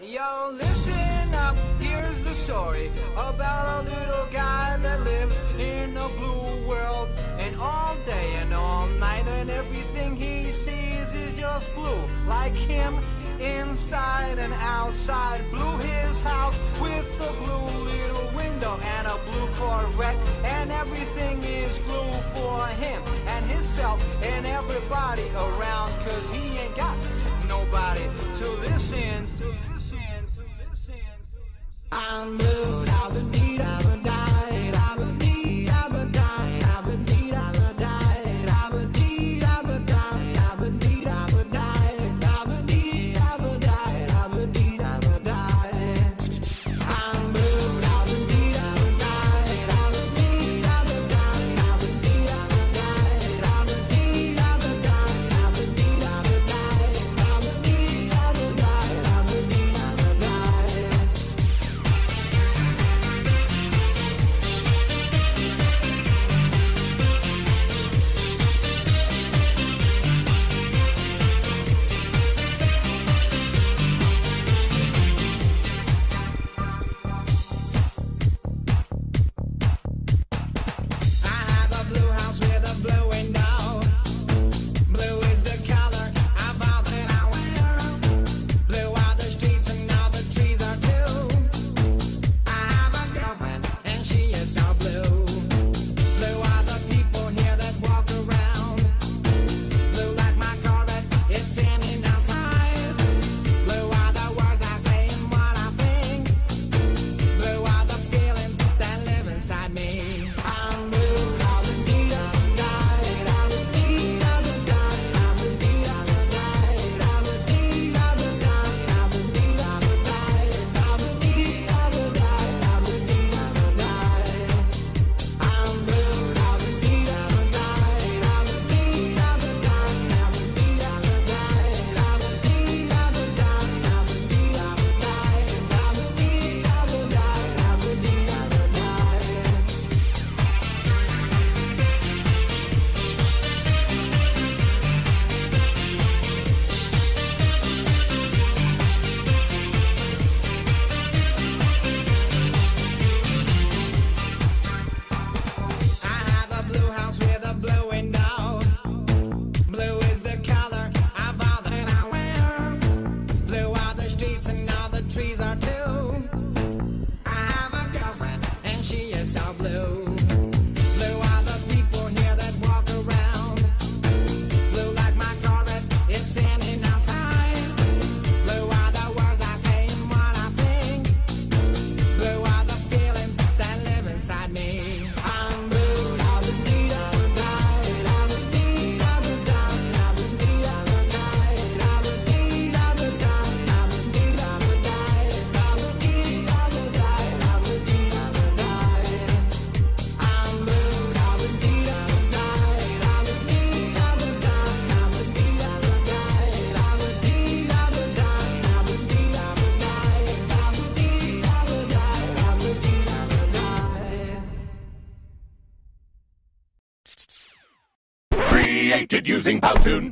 Yo, listen up, here's the story about a little guy that lives in a blue world. And all day and all night and everything he sees is just blue. Like him, inside and outside. Blue his house with a blue little window and a blue Corvette. And everything is blue for him and himself and everybody around. Cause he ain't got nobody to listen. I'm blue, I've been need, I've been died, I've been need, I've been died, I've been need, I've been died, I've been need, I've been died, I've been need, I've been died, I've been need, I've been died, I've been need, I've been died. I'm blue, I've been need, I've been died, I've been need, I've been died, I've been need, I've been died, I've been need, I've been died, I've been need, I've been died, I've been need, I've been died, I've been need, I've been died. Created using Powtoon.